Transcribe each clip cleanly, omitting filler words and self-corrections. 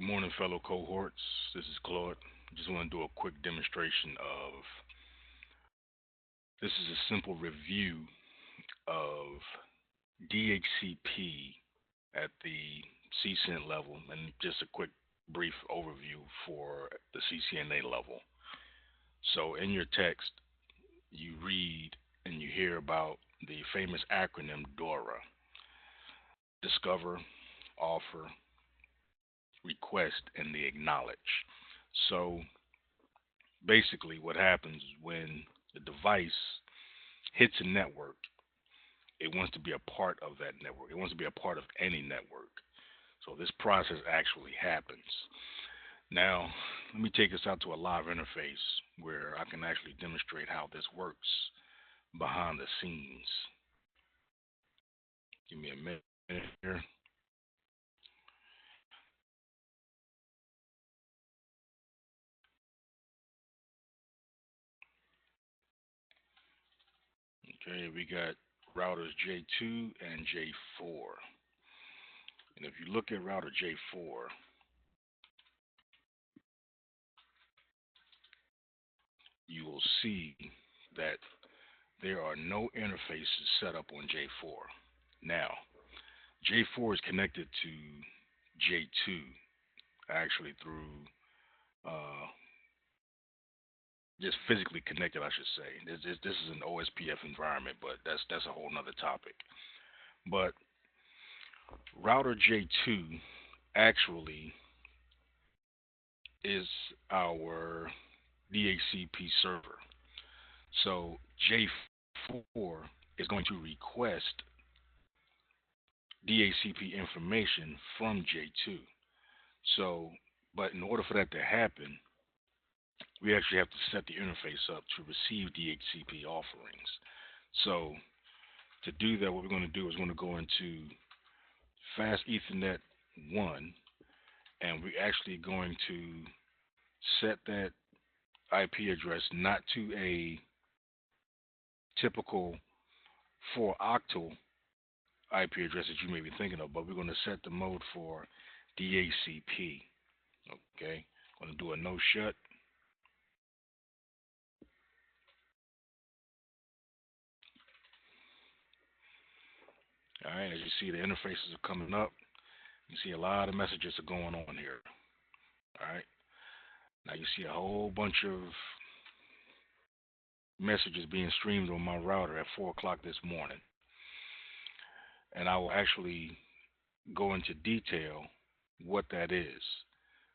Good morning, fellow cohorts. This is Claude. Just want to do a quick demonstration of this is a simple review of DHCP at the CCNT level and just a quick brief overview for the CCNA level. So in your text, you read and you hear about the famous acronym DORA: discover, offer, request, and the acknowledge. So basically what happens when the device hits a network, it wants to be a part of that network. It wants to be a part of any network. So this process actually happens. Now, let me take us out to a live interface where I can actually demonstrate how this works behind the scenes. Give me a minute here. Okay, we got routers J2 and J4. And if you look at router J4, you will see that there are no interfaces set up on J4. Now, J4 is connected to J2 actually through uh, just physically connected, I should say. This is an OSPF environment, but that's a whole nother topic. But router J2 actually is our DHCP server. So J4 is going to request DHCP information from J2. So, but in order for that to happen, we actually have to set the interface up to receive DHCP offerings. So, to do that, what we're going to do is we're going to go into Fast Ethernet 1, and we're actually going to set that IP address not to a typical 4 octal IP address that you may be thinking of, but we're going to set the mode for DHCP. Okay, going to do a no shut. All right, as you see, the interfaces are coming up. You see a lot of messages are going on here. All right, now you see a whole bunch of messages being streamed on my router at 4 o'clock this morning, and I will actually go into detail what that is.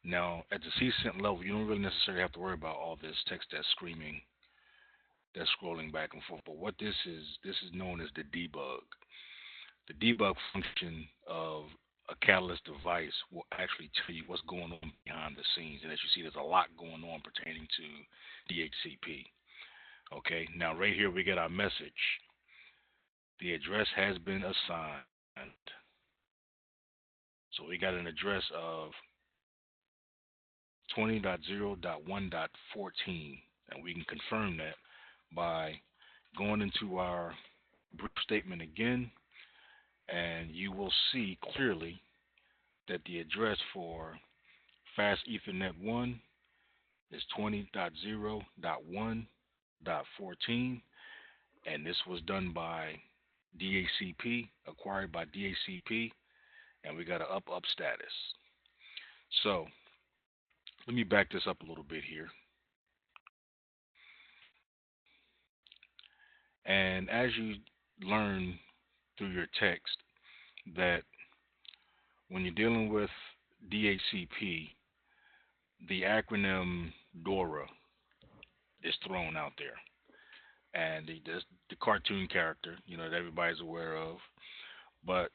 Now, at the CSINT level, you don't really necessarily have to worry about all this text that's screaming, that's scrolling back and forth. But what this is known as the debug. The debug function of a Catalyst device will actually tell you what's going on behind the scenes. And as you see, there's a lot going on pertaining to DHCP. Okay, now right here we get our message. The address has been assigned. So we got an address of 20.0.1.14, and we can confirm that by going into our brief statement again, and you will see clearly that the address for Fast Ethernet 1 is 20.0.1.14, and this was done by DHCP, acquired by DHCP, and we got an up status. So let me back this up a little bit here. And as you learn through your text that when you're dealing with DHCP, the acronym Dora is thrown out there. And the cartoon character, that everybody's aware of. But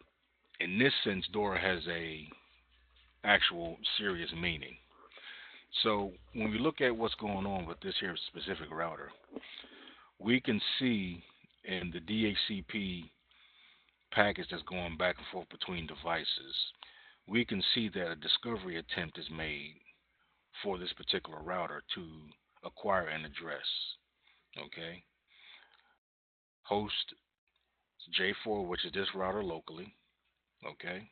in this sense, Dora has a actual serious meaning. So when we look at what's going on with this here specific router, we can see in the DHCP package that's going back and forth between devices, we can see that a discovery attempt is made for this particular router to acquire an address. Okay, host J4, which is this router locally. Okay,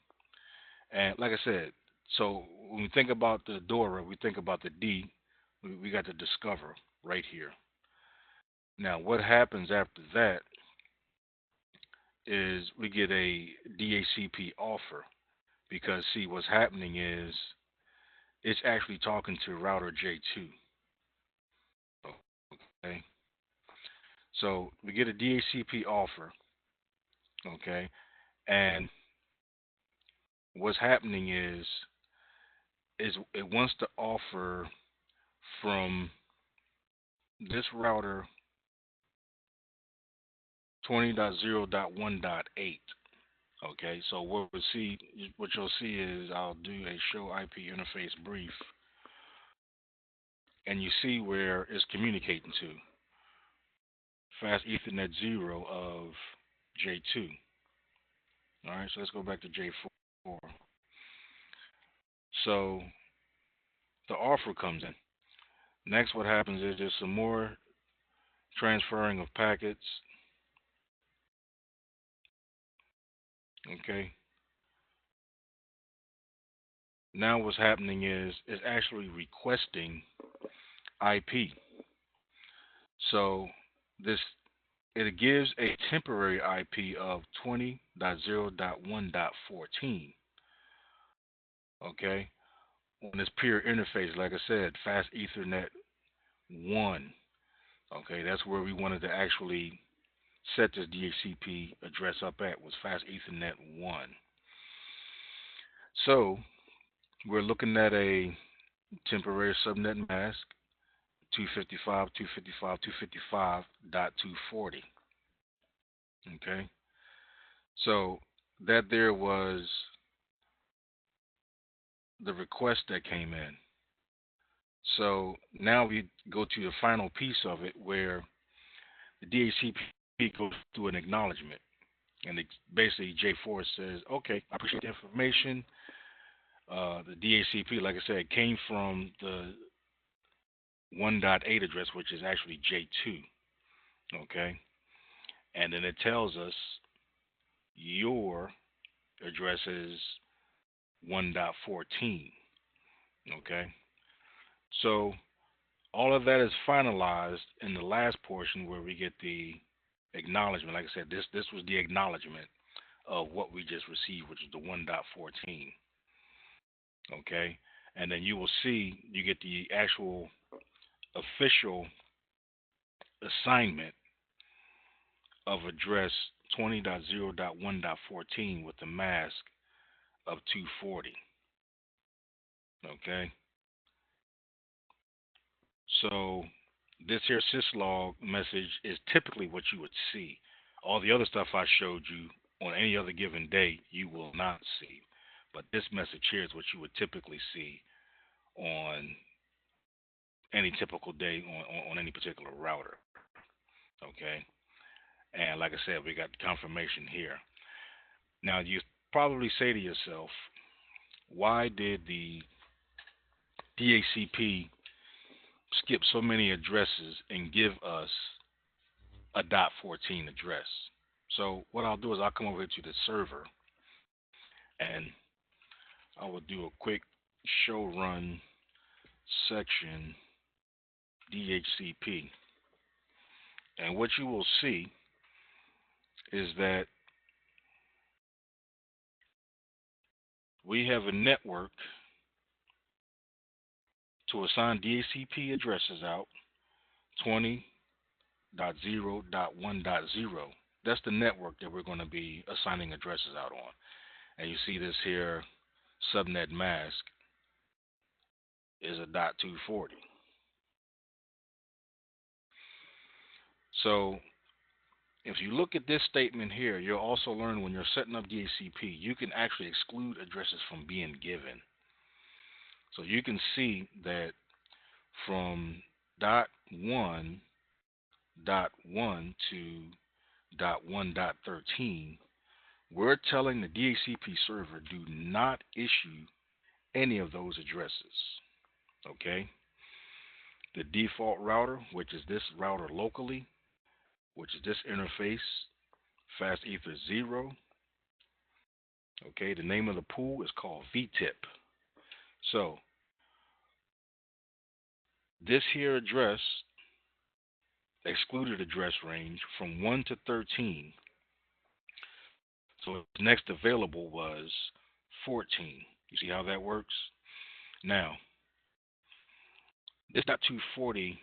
and like I said, So when we think about the Dora, we think about the D. We got the discover right here. Now, what happens after that is we get a DHCP offer because see what's happening is it's actually talking to router J2. Okay, so we get a DHCP offer. Okay, and what's happening is it wants to offer from this router 20.0.1.8. Okay, so what you'll see is I'll do a show IP interface brief, and you see where it's communicating to fast Ethernet 0 of J2. All right, so let's go back to J4. So the offer comes in. Next, what happens is there's some more transferring of packets. Okay, now what's happening is it's actually requesting IP. So this it gives a temporary IP of 20.0.1.14. Okay, on this peer interface, like I said, fast Ethernet 1. Okay, that's where we wanted to actually set this DHCP address up at was fast Ethernet 1. So we're looking at a temporary subnet mask 255.255.255.240. Okay, so that there was the request that came in. So now we go to the final piece of it where the DHCP goes through an acknowledgement. And basically J4 says, okay, I appreciate the information. The DHCP, like I said, came from the 1.8 address, which is actually J2. Okay. And then it tells us your address is 1.14. Okay. So all of that is finalized in the last portion where we get the acknowledgement. Like I said, this was the acknowledgement of what we just received, which is the 1.14. Okay, and then you will see you get the actual official assignment of address 20.0.1.14 with the mask of 240. Okay, so this here syslog message is typically what you would see. All the other stuff I showed you on any other given day, you will not see. But this message here is what you would typically see on any typical day on any particular router. Okay, and like I said, we got confirmation here. Now you probably say to yourself, why did the DHCP skip so many addresses and give us a .14 address? So what I'll do is I'll come over to the server and I will do a quick show run section DHCP. And what you will see is that we have a network to assign DHCP addresses out 20.0.1.0. That's the network that we're going to be assigning addresses out on. And you see this here subnet mask is a .240. So if you look at this statement here, you'll also learn when you're setting up DHCP, you can actually exclude addresses from being given. So you can see that from .1.1 to .1.13, we're telling the DHCP server do not issue any of those addresses. Okay? The default router, which is this router locally, which is this interface, fast ether 0. Okay, the name of the pool is called VTIP. So this here address, excluded address range from 1 to 13. So the next available was 14. You see how that works? Now, this .240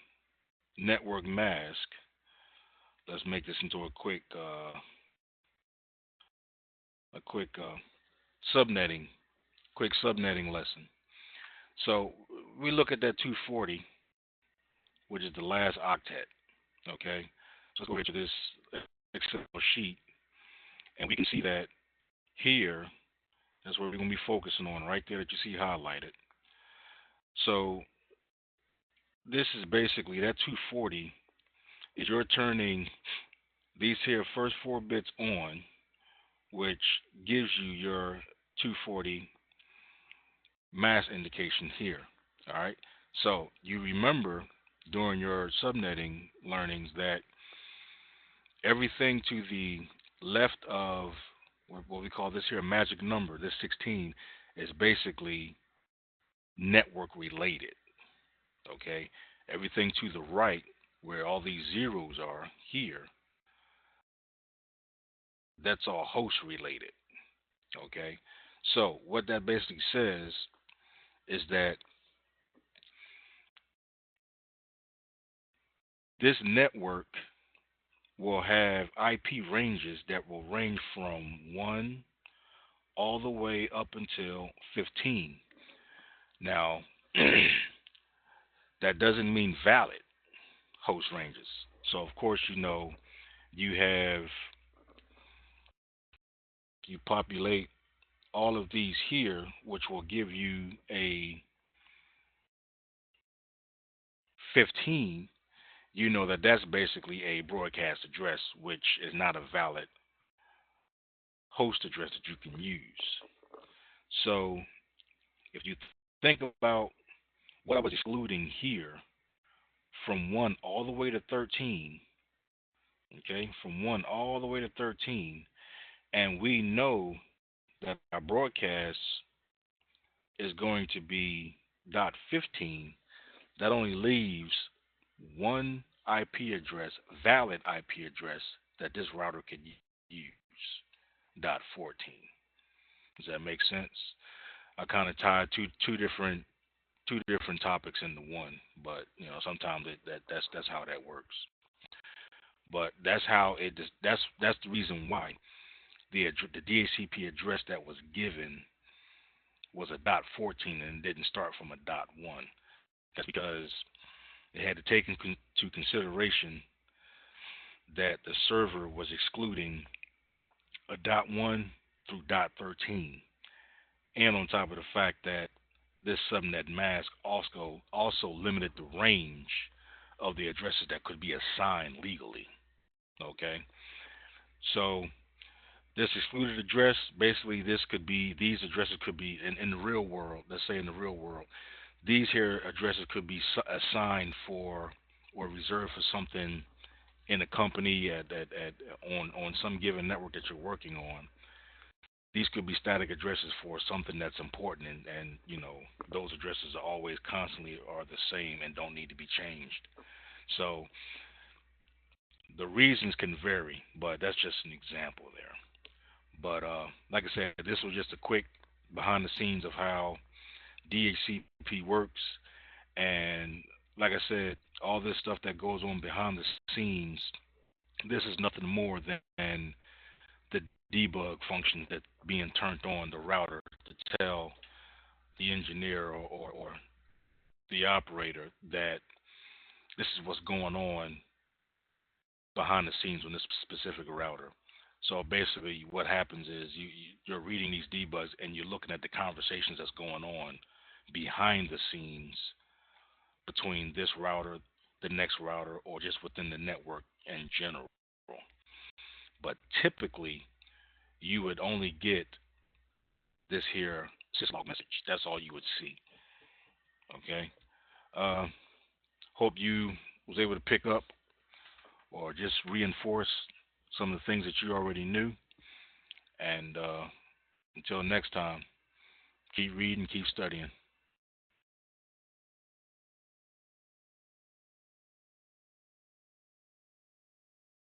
network mask, let's make this into a quick subnetting, lesson. So we look at that 240, which is the last octet. Okay, so let's go to this Excel sheet, and we can see that here, that's where we're going to be focusing on, right there that you see highlighted. So this is basically that 240 is you're turning these here first 4 bits on, which gives you your 240 mask indication here. All right. So you remember during your subnetting learnings that everything to the left of what we call this here a magic number, this 16, is basically network related. Okay. Everything to the right, where all these zeros are here, that's all host related. Okay. So what that basically says is that this network will have IP ranges that will range from 1 all the way up until 15. Now, that doesn't mean valid host ranges. So, of course, you populate all of these here, which will give you a 15. You know that that's basically a broadcast address, which is not a valid host address that you can use. So, if you think about what I was excluding here, from 1 all the way to 13, okay, from 1 all the way to 13, and we know that our broadcast is going to be .15, that only leaves one IP address, valid IP address, that this router could use, .14. Does that make sense? I kind of tied two different topics into one, but sometimes that's how that works. But that's how that's the reason why the DHCP address that was given was a .14 and didn't start from a .1. That's because it had to take into consideration that the server was excluding a .1 through .13, and on top of the fact that this subnet mask also limited the range of the addresses that could be assigned legally. Okay, so this excluded address, basically these addresses could be in the real world, let's say in the real world, these here addresses could be assigned for or reserved for something in a company on some given network that you're working on. These could be static addresses for something that's important, and those addresses are always constantly are the same and don't need to be changed. So the reasons can vary, but that's just an example there. But like I said, this was just a quick behind the scenes of how DHCP works. And like I said, all this stuff that goes on behind the scenes, this is nothing more than the debug function that's being turned on the router to tell the engineer or the operator that this is what's going on behind the scenes on this specific router. So basically what happens is you're reading these debugs and you're looking at the conversations that's going on behind the scenes between this router, the next router, or just within the network in general. But typically you would only get this here syslog message. That's all you would see. Okay. Hope you was able to pick up or just reinforce some of the things that you already knew. And until next time, keep reading, keep studying.